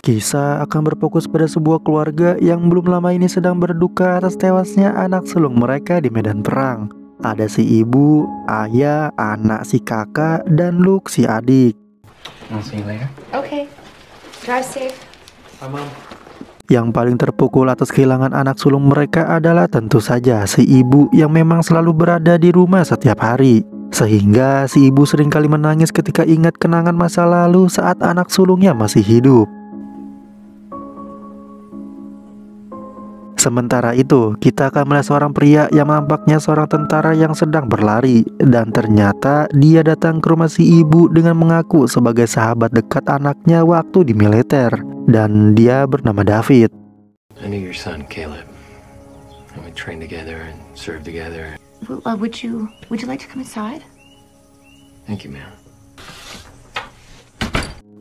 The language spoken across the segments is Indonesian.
Kisah akan berfokus pada sebuah keluarga yang belum lama ini sedang berduka atas tewasnya anak sulung mereka di medan perang. Ada si ibu, ayah, anak si kakak, dan Luke si adik. I'll see you later. Okay. Drive safe. Bye, Mom. Yang paling terpukul atas kehilangan anak sulung mereka adalah tentu saja si ibu yang memang selalu berada di rumah setiap hari. Sehingga si ibu seringkali menangis ketika ingat kenangan masa lalu saat anak sulungnya masih hidup. Sementara itu, kita akan melihat seorang pria yang nampaknya seorang tentara yang sedang berlari. Dan ternyata dia datang ke rumah si ibu dengan mengaku sebagai sahabat dekat anaknya waktu di militer. Dan dia bernama David. I knew your son, Caleb. And we trained together and served together. Would you like to come inside? Thank you, ma'am.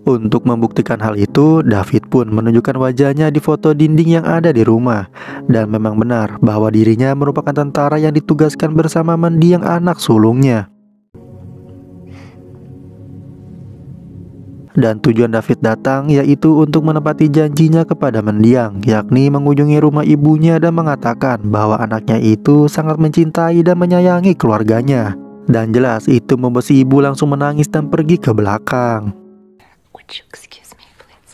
Untuk membuktikan hal itu, David pun menunjukkan wajahnya di foto dinding yang ada di rumah. Dan memang benar bahwa dirinya merupakan tentara yang ditugaskan bersama mendiang anak sulungnya. Dan tujuan David datang yaitu untuk menepati janjinya kepada mendiang, yakni mengunjungi rumah ibunya dan mengatakan bahwa anaknya itu sangat mencintai dan menyayangi keluarganya. Dan jelas itu membuat si ibu langsung menangis dan pergi ke belakang. Would you excuse me, please?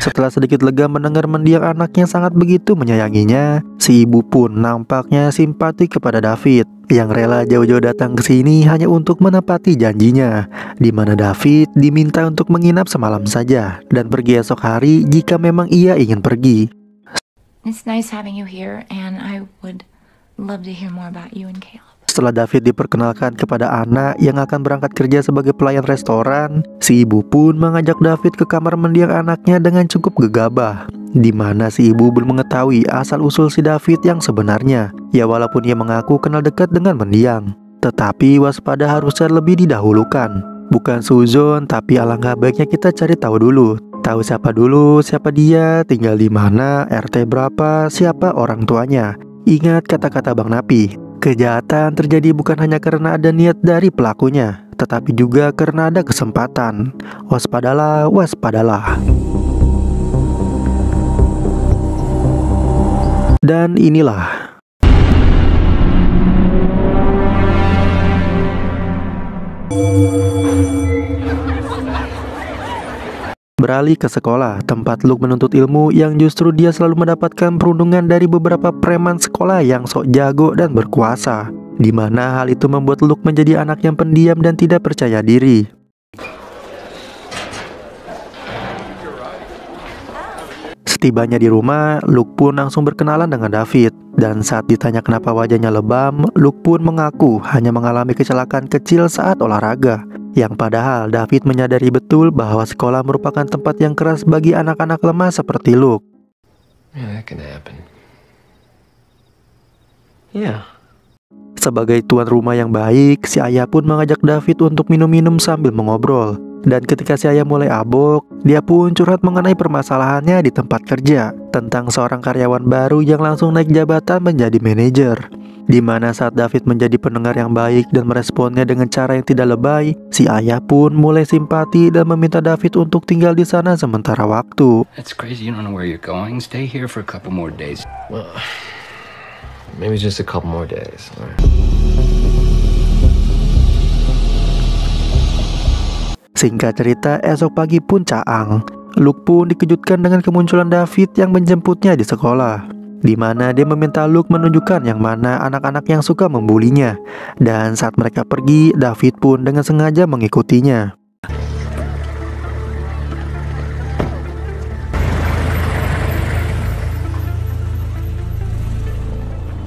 Setelah sedikit lega mendengar mendiang anaknya sangat begitu menyayanginya, si ibu pun nampaknya simpati kepada David yang rela jauh-jauh datang ke sini hanya untuk menepati janjinya, di mana David diminta untuk menginap semalam saja dan pergi esok hari jika memang ia ingin pergi. It's nice having you here, and I would love to hear more about you and Caleb. Setelah David diperkenalkan kepada anak yang akan berangkat kerja sebagai pelayan restoran, si ibu pun mengajak David ke kamar mendiang anaknya dengan cukup gegabah, di mana si ibu belum mengetahui asal-usul si David yang sebenarnya. Ya walaupun ia mengaku kenal dekat dengan mendiang, tetapi waspada harusnya lebih didahulukan. Bukan suzon, tapi alangkah baiknya kita cari tahu dulu. Tahu siapa dulu, siapa dia, tinggal di mana, RT berapa, siapa orang tuanya. Ingat kata-kata Bang Napi. Kejahatan terjadi bukan hanya karena ada niat dari pelakunya, tetapi juga karena ada kesempatan. Waspadalah, waspadalah. Dan inilah beralih ke sekolah, tempat Luke menuntut ilmu yang justru dia selalu mendapatkan perundungan dari beberapa preman sekolah yang sok jago dan berkuasa, di mana hal itu membuat Luke menjadi anak yang pendiam dan tidak percaya diri. Setibanya di rumah, Luke pun langsung berkenalan dengan David. Dan saat ditanya kenapa wajahnya lebam, Luke pun mengaku hanya mengalami kecelakaan kecil saat olahraga. Yang padahal David menyadari betul bahwa sekolah merupakan tempat yang keras bagi anak-anak lemah seperti Luke. Yeah, that can happen. Yeah. Sebagai tuan rumah yang baik, si ayah pun mengajak David untuk minum-minum sambil mengobrol. Dan ketika si ayah mulai abok, dia pun curhat mengenai permasalahannya di tempat kerja, tentang seorang karyawan baru yang langsung naik jabatan menjadi manajer. Di mana saat David menjadi pendengar yang baik dan meresponnya dengan cara yang tidak lebay, si ayah pun mulai simpati dan meminta David untuk tinggal di sana sementara waktu. That's crazy. You don't know where you're going. Stay here for a couple more days. Well, maybe just a couple more days. All right. Singkat cerita, esok pagi pun caang. Luke pun dikejutkan dengan kemunculan David yang menjemputnya di sekolah, di mana dia meminta Luke menunjukkan yang mana anak-anak yang suka membulinya. Dan saat mereka pergi, David pun dengan sengaja mengikutinya.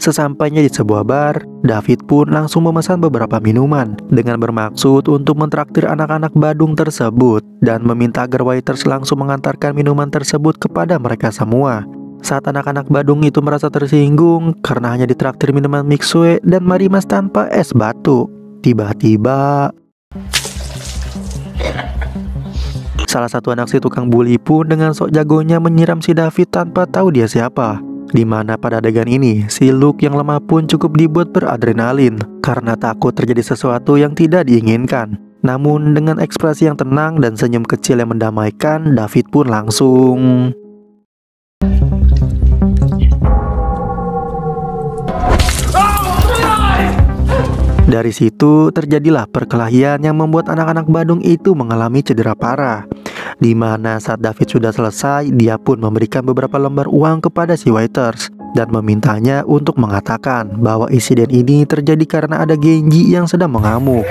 Sesampainya di sebuah bar, David pun langsung memesan beberapa minuman dengan bermaksud untuk mentraktir anak-anak Badung tersebut dan meminta agar waiters langsung mengantarkan minuman tersebut kepada mereka semua. Saat anak-anak Badung itu merasa tersinggung karena hanya ditraktir minuman mixue dan marimas tanpa es batu, tiba-tiba salah satu anak si tukang bully pun dengan sok jagonya menyiram si David tanpa tahu dia siapa. Di mana pada adegan ini, si Luke yang lemah pun cukup dibuat beradrenalin karena takut terjadi sesuatu yang tidak diinginkan. Namun dengan ekspresi yang tenang dan senyum kecil yang mendamaikan, David pun langsung... Dari situ terjadilah perkelahian yang membuat anak-anak Badung itu mengalami cedera parah. Di mana saat David sudah selesai, dia pun memberikan beberapa lembar uang kepada si Waiters dan memintanya untuk mengatakan bahwa insiden ini terjadi karena ada Genji yang sedang mengamuk.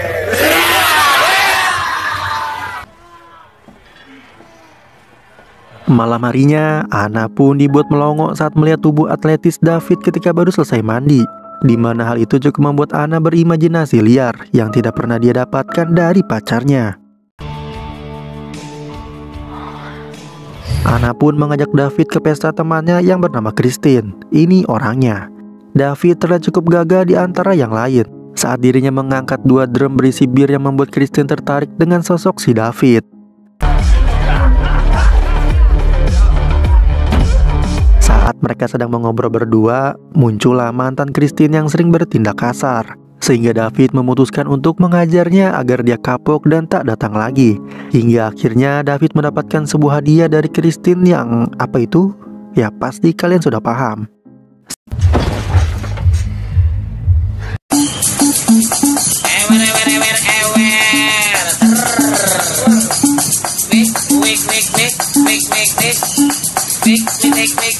Malam harinya, Anna pun dibuat melongo saat melihat tubuh atletis David ketika baru selesai mandi. Di mana hal itu cukup membuat Anna berimajinasi liar yang tidak pernah dia dapatkan dari pacarnya. Anna pun mengajak David ke pesta temannya yang bernama Christine. Ini orangnya. David terlihat cukup gagah di antara yang lain saat dirinya mengangkat 2 drum berisi bir yang membuat Christine tertarik dengan sosok si David. Saat mereka sedang mengobrol berdua, muncullah mantan Christine yang sering bertindak kasar, sehingga David memutuskan untuk mengajarnya agar dia kapok dan tak datang lagi. Hingga akhirnya David mendapatkan sebuah hadiah dari Christine yang apa itu? Ya pasti kalian sudah paham.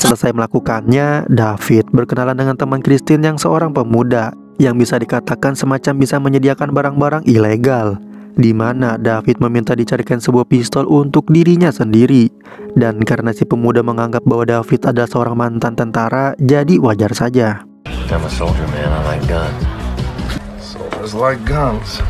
Selesai melakukannya, David berkenalan dengan teman Christine yang seorang pemuda yang bisa dikatakan semacam bisa menyediakan barang-barang ilegal, di mana David meminta dicarikan sebuah pistol untuk dirinya sendiri. Dan karena si pemuda menganggap bahwa David adalah seorang mantan tentara, jadi wajar saja. I'm a soldier, man. I like guns. Soldiers like guns.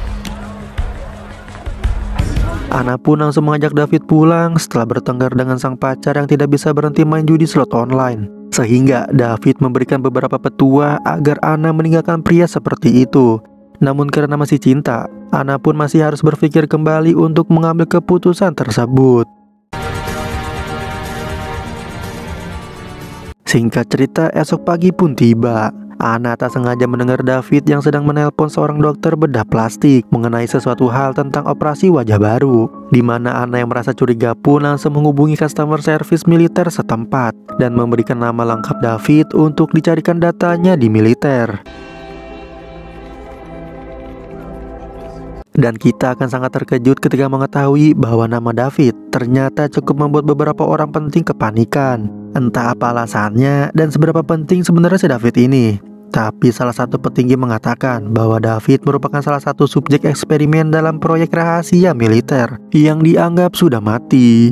Anna pun langsung mengajak David pulang setelah bertengkar dengan sang pacar yang tidak bisa berhenti main judi slot online. Sehingga David memberikan beberapa petua agar Anna meninggalkan pria seperti itu. Namun karena masih cinta, Anna pun masih harus berpikir kembali untuk mengambil keputusan tersebut. Singkat cerita, esok pagi pun tiba. Anna tak sengaja mendengar David yang sedang menelpon seorang dokter bedah plastik mengenai sesuatu hal tentang operasi wajah baru. Di mana Anna yang merasa curiga pun langsung menghubungi customer service militer setempat dan memberikan nama lengkap David untuk dicarikan datanya di militer. Dan kita akan sangat terkejut ketika mengetahui bahwa nama David ternyata cukup membuat beberapa orang penting kepanikan. Entah apa alasannya dan seberapa penting sebenarnya si David ini. Tapi salah satu petinggi mengatakan bahwa David merupakan salah satu subjek eksperimen dalam proyek rahasia militer yang dianggap sudah mati.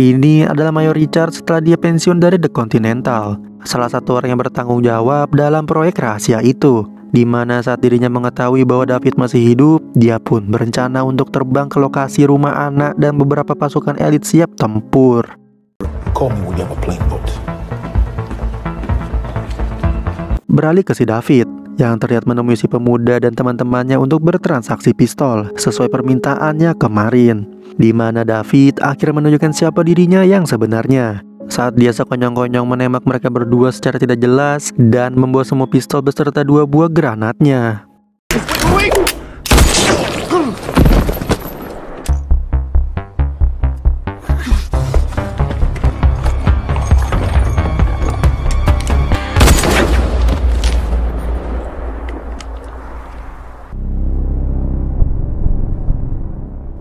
Ini adalah Mayor Richard setelah dia pensiun dari The Continental, salah satu orang yang bertanggung jawab dalam proyek rahasia itu. Di mana saat dirinya mengetahui bahwa David masih hidup, dia pun berencana untuk terbang ke lokasi rumah anak dan beberapa pasukan elit siap tempur. Call me when you have a plane boat. Beralih ke si David yang terlihat menemui si pemuda dan teman-temannya untuk bertransaksi pistol sesuai permintaannya kemarin. Di mana David akhirnya menunjukkan siapa dirinya yang sebenarnya saat dia sekonyong-konyong menembak mereka berdua secara tidak jelas dan membawa semua pistol beserta 2 buah granatnya.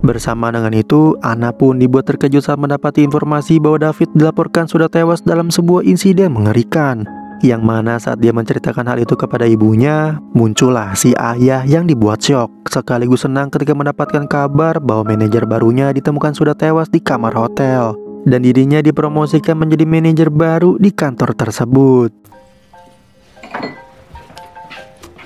Bersama dengan itu, Anna pun dibuat terkejut saat mendapati informasi bahwa David dilaporkan sudah tewas dalam sebuah insiden mengerikan. Yang mana saat dia menceritakan hal itu kepada ibunya, muncullah si ayah yang dibuat syok sekaligus senang ketika mendapatkan kabar bahwa manajer barunya ditemukan sudah tewas di kamar hotel dan dirinya dipromosikan menjadi manajer baru di kantor tersebut.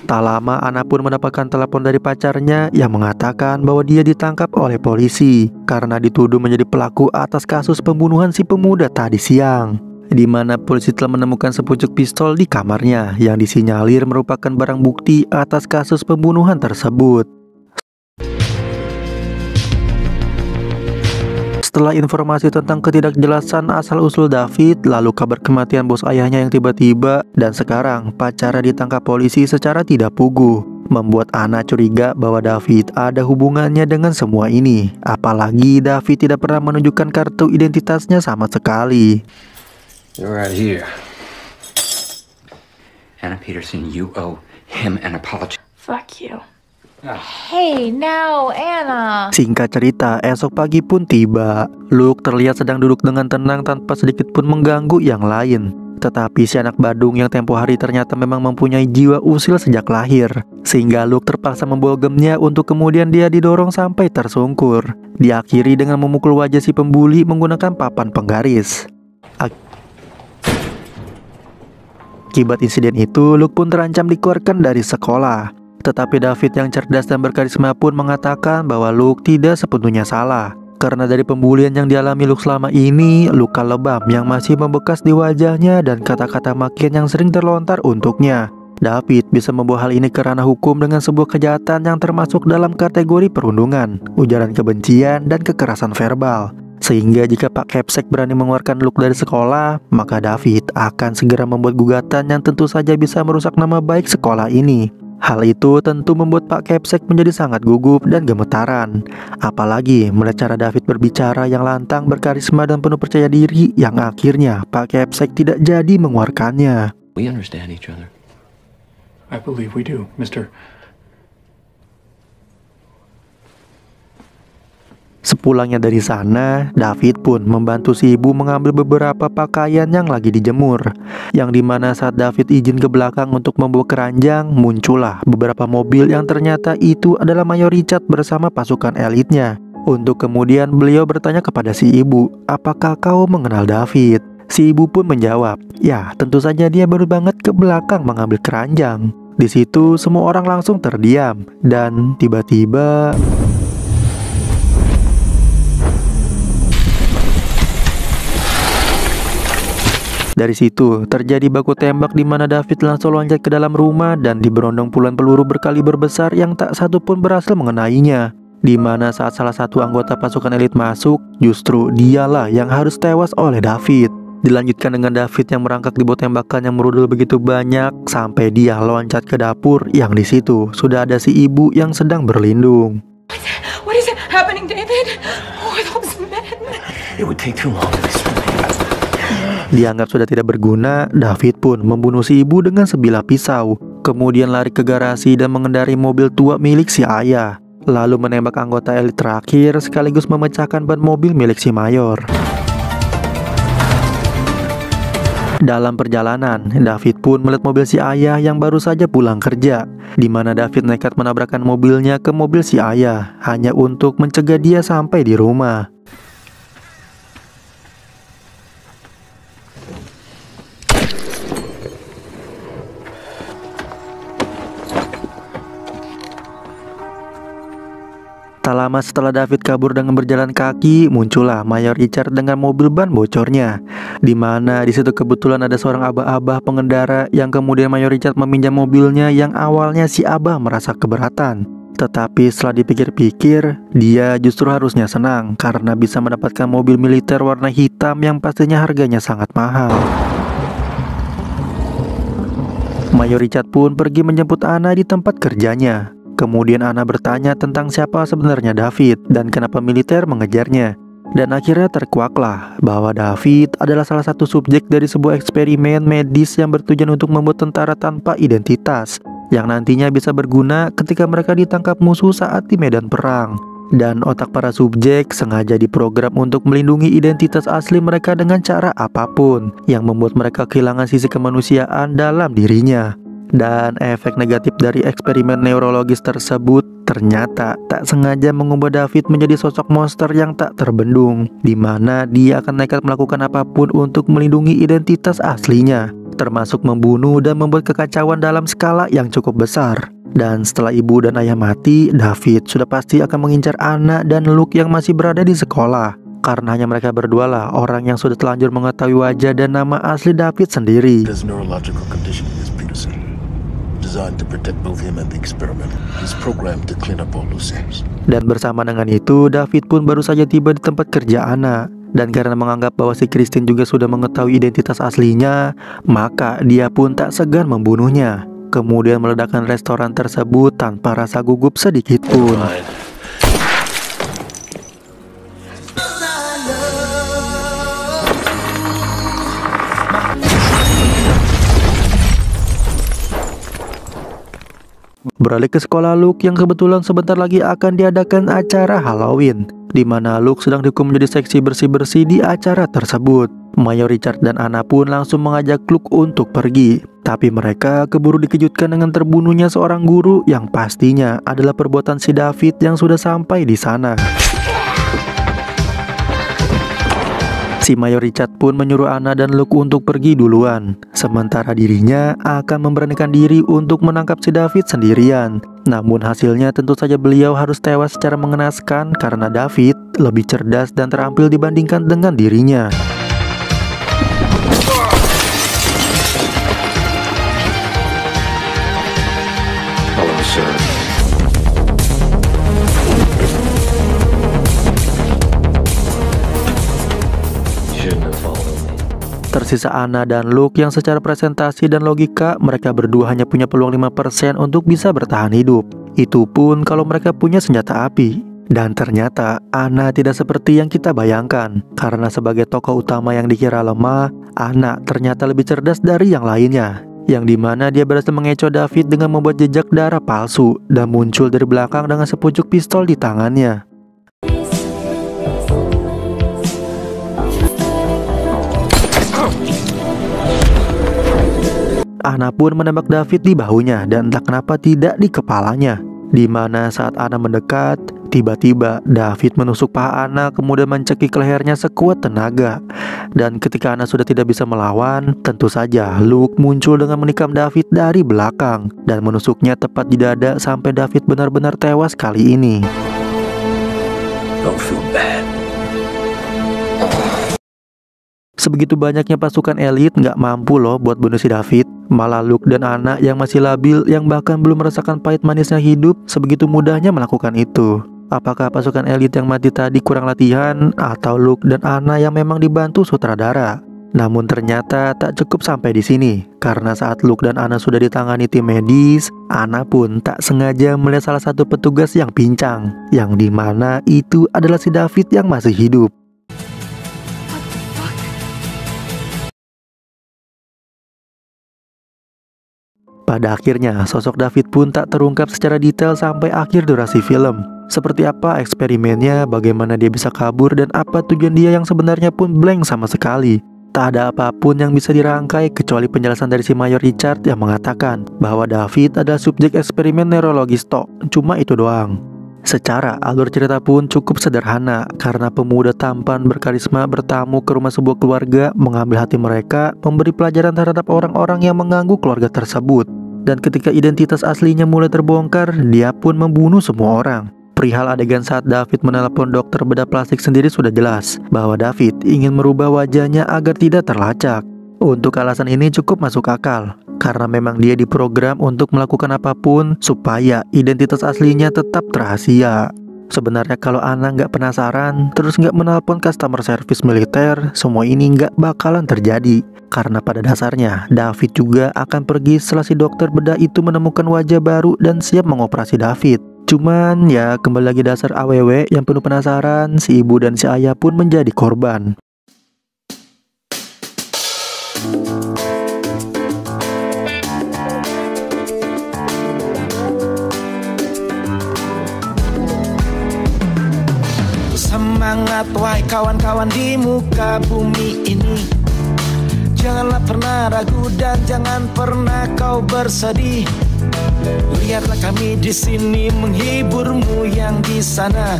Tak lama Anna pun mendapatkan telepon dari pacarnya yang mengatakan bahwa dia ditangkap oleh polisi karena dituduh menjadi pelaku atas kasus pembunuhan si pemuda tadi siang. Di mana polisi telah menemukan sepucuk pistol di kamarnya yang disinyalir merupakan barang bukti atas kasus pembunuhan tersebut. setelah informasi tentang ketidakjelasan asal-usul David, lalu kabar kematian bos ayahnya yang tiba-tiba, dan sekarang pacarnya ditangkap polisi secara tidak puguh, membuat Anna curiga bahwa David ada hubungannya dengan semua ini. Apalagi David tidak pernah menunjukkan kartu identitasnya sama sekali. You're right here. Anna Peterson, you owe him an apology. Fuck you. Hey, now, Anna. Singkat cerita, esok pagi pun tiba. Luke terlihat sedang duduk dengan tenang tanpa sedikit pun mengganggu yang lain. Tetapi si anak badung yang tempo hari ternyata memang mempunyai jiwa usil sejak lahir, sehingga Luke terpaksa membogemnya untuk kemudian dia didorong sampai tersungkur. Diakhiri dengan memukul wajah si pembuli menggunakan papan penggaris. Akibat insiden itu, Luke pun terancam dikeluarkan dari sekolah. Tetapi David yang cerdas dan berkarisma pun mengatakan bahwa Luke tidak sepenuhnya salah. Karena dari pembulian yang dialami Luke selama ini, luka lebam yang masih membekas di wajahnya dan kata-kata makian yang sering terlontar untuknya, David bisa membawa hal ini ke ranah hukum dengan sebuah kejahatan yang termasuk dalam kategori perundungan, ujaran kebencian, dan kekerasan verbal. Sehingga jika Pak Kepsek berani mengeluarkan Luke dari sekolah, maka David akan segera membuat gugatan yang tentu saja bisa merusak nama baik sekolah ini. Hal itu tentu membuat Pak Kepsek menjadi sangat gugup dan gemetaran. Apalagi melihat cara David berbicara yang lantang, berkarisma, dan penuh percaya diri, yang akhirnya Pak Kepsek tidak jadi mengeluarkannya. We understand each other. I believe we do, Mr. Sepulangnya dari sana, David pun membantu si ibu mengambil beberapa pakaian yang lagi dijemur. Yang dimana saat David izin ke belakang untuk membawa keranjang, muncullah beberapa mobil yang ternyata itu adalah Mayor Richard bersama pasukan elitnya. Untuk kemudian beliau bertanya kepada si ibu, apakah kau mengenal David? Si ibu pun menjawab, ya tentu saja dia baru banget ke belakang mengambil keranjang. Di situ semua orang langsung terdiam dan tiba-tiba dari situ terjadi baku tembak di mana David langsung loncat ke dalam rumah dan diberondong puluhan peluru berkaliber besar yang tak satu pun berhasil mengenainya. Di mana saat salah satu anggota pasukan elit masuk, justru dialah yang harus tewas oleh David. Dilanjutkan dengan David yang merangkak di bawah tembakan yang merudul begitu banyak sampai dia loncat ke dapur yang di situ sudah ada si ibu yang sedang berlindung. What is happening, David? Who are those men? It would take too long to explain. Dianggap sudah tidak berguna, David pun membunuh si ibu dengan sebilah pisau. Kemudian lari ke garasi dan mengendarai mobil tua milik si ayah. Lalu menembak anggota elit terakhir sekaligus memecahkan ban mobil milik si mayor. Dalam perjalanan, David pun melihat mobil si ayah yang baru saja pulang kerja, di mana David nekat menabrakkan mobilnya ke mobil si ayah hanya untuk mencegah dia sampai di rumah. Tak lama setelah David kabur dengan berjalan kaki, muncullah Mayor Richard dengan mobil ban bocornya. Di mana di situ kebetulan ada seorang abah-abah pengendara yang kemudian Mayor Richard meminjam mobilnya yang awalnya si abah merasa keberatan. Tetapi setelah dipikir-pikir, dia justru harusnya senang karena bisa mendapatkan mobil militer warna hitam yang pastinya harganya sangat mahal. Mayor Richard pun pergi menjemput Anna di tempat kerjanya. Kemudian Anna bertanya tentang siapa sebenarnya David dan kenapa militer mengejarnya. Dan akhirnya terkuaklah bahwa David adalah salah satu subjek dari sebuah eksperimen medis yang bertujuan untuk membuat tentara tanpa identitas, yang nantinya bisa berguna ketika mereka ditangkap musuh saat di medan perang. Dan otak para subjek sengaja diprogram untuk melindungi identitas asli mereka dengan cara apapun, yang membuat mereka kehilangan sisi kemanusiaan dalam dirinya. Dan efek negatif dari eksperimen neurologis tersebut ternyata tak sengaja mengubah David menjadi sosok monster yang tak terbendung, di mana dia akan nekat melakukan apapun untuk melindungi identitas aslinya, termasuk membunuh dan membuat kekacauan dalam skala yang cukup besar. Dan setelah ibu dan ayah mati, David sudah pasti akan mengincar Anna dan Luke yang masih berada di sekolah, karena hanya mereka berdua lah orang yang sudah telanjur mengetahui wajah dan nama asli David sendiri. There's neurological condition in this Peterson. designed to protect both him and the experiment. He's programmed to clean up all loose ends. Dan bersama dengan itu, David pun baru saja tiba di tempat kerja Anna. Dan karena menganggap bahwa si Christine juga sudah mengetahui identitas aslinya, maka dia pun tak segan membunuhnya. Kemudian meledakkan restoran tersebut tanpa rasa gugup sedikit pun. Beralih ke sekolah Luke yang kebetulan sebentar lagi akan diadakan acara Halloween, di mana Luke sedang dihukum menjadi seksi bersih-bersih di acara tersebut. Mayor Richard dan Anna pun langsung mengajak Luke untuk pergi, tapi mereka keburu dikejutkan dengan terbunuhnya seorang guru yang pastinya adalah perbuatan si David yang sudah sampai di sana. Si Mayor Richard pun menyuruh Anna dan Luke untuk pergi duluan, sementara dirinya akan memberanikan diri untuk menangkap si David sendirian. Namun hasilnya tentu saja beliau harus tewas secara mengenaskan karena David lebih cerdas dan terampil dibandingkan dengan dirinya. Hello, sir. Tersisa Anna dan Luke yang secara presentasi dan logika mereka berdua hanya punya peluang 5% untuk bisa bertahan hidup. Itu pun kalau mereka punya senjata api. Dan ternyata Anna tidak seperti yang kita bayangkan. Karena sebagai tokoh utama yang dikira lemah, Anna ternyata lebih cerdas dari yang lainnya. Yang dimana dia berhasil mengecoh David dengan membuat jejak darah palsu dan muncul dari belakang dengan sepucuk pistol di tangannya. Anna pun menembak David di bahunya dan entah kenapa tidak di kepalanya. Dimana saat Anna mendekat, tiba-tiba David menusuk paha Anna kemudian mencekik lehernya sekuat tenaga. Dan ketika Anna sudah tidak bisa melawan, tentu saja Luke muncul dengan menikam David dari belakang dan menusuknya tepat di dada sampai David benar-benar tewas kali ini. Don't feel bad. Sebegitu banyaknya pasukan elit nggak mampu loh buat bunuh si David. Malah Luke dan Anna yang masih labil, yang bahkan belum merasakan pahit manisnya hidup, sebegitu mudahnya melakukan itu. Apakah pasukan elit yang mati tadi kurang latihan, atau Luke dan Anna yang memang dibantu sutradara? Namun ternyata tak cukup sampai di sini, karena saat Luke dan Anna sudah ditangani tim medis, Anna pun tak sengaja melihat salah satu petugas yang pincang, yang dimana itu adalah si David yang masih hidup. Pada akhirnya, sosok David pun tak terungkap secara detail sampai akhir durasi film. Seperti apa eksperimennya, bagaimana dia bisa kabur, dan apa tujuan dia yang sebenarnya pun blank sama sekali. Tak ada apapun yang bisa dirangkai kecuali penjelasan dari si Mayor Richard yang mengatakan bahwa David adalah subjek eksperimen neurologis tok. Cuma itu doang. Secara alur cerita pun cukup sederhana, karena pemuda tampan berkarisma bertamu ke rumah sebuah keluarga, mengambil hati mereka, memberi pelajaran terhadap orang-orang yang mengganggu keluarga tersebut. Dan ketika identitas aslinya mulai terbongkar, dia pun membunuh semua orang. Perihal adegan saat David menelpon dokter bedah plastik sendiri sudah jelas bahwa David ingin merubah wajahnya agar tidak terlacak. Untuk alasan ini cukup masuk akal, karena memang dia diprogram untuk melakukan apapun supaya identitas aslinya tetap rahasia. Sebenarnya kalau Anna nggak penasaran, terus nggak menelpon customer service militer, semua ini nggak bakalan terjadi. Karena pada dasarnya, David juga akan pergi setelah si dokter bedah itu menemukan wajah baru dan siap mengoperasi David. Cuman ya kembali lagi dasar AWW yang penuh penasaran, si ibu dan si ayah pun menjadi korban. Semangat wahai kawan-kawan di muka bumi ini. Janganlah pernah ragu dan jangan pernah kau bersedih. Lihatlah kami di sini menghiburmu yang di sana.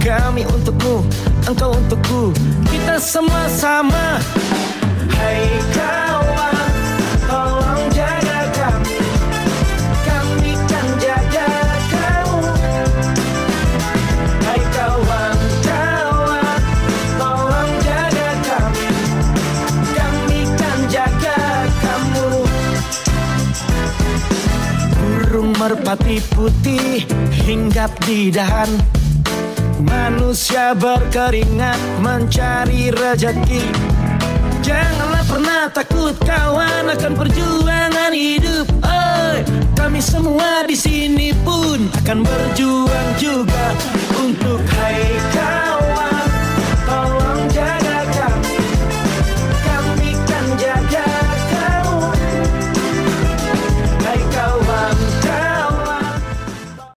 Kami untukmu, engkau untukku, kita semua sama. Hai kawan, tolong jaga kami. Kami kan jaga kamu. Hai kawan, tolong jaga kami. Kami kan jaga kamu. merpati putih hinggap di dahan. Manusia berkeringat mencari rezeki. Janganlah pernah takut kawan akan perjuangan hidup. Oi, kami semua di sini pun akan berjuang juga untuk hai kawan.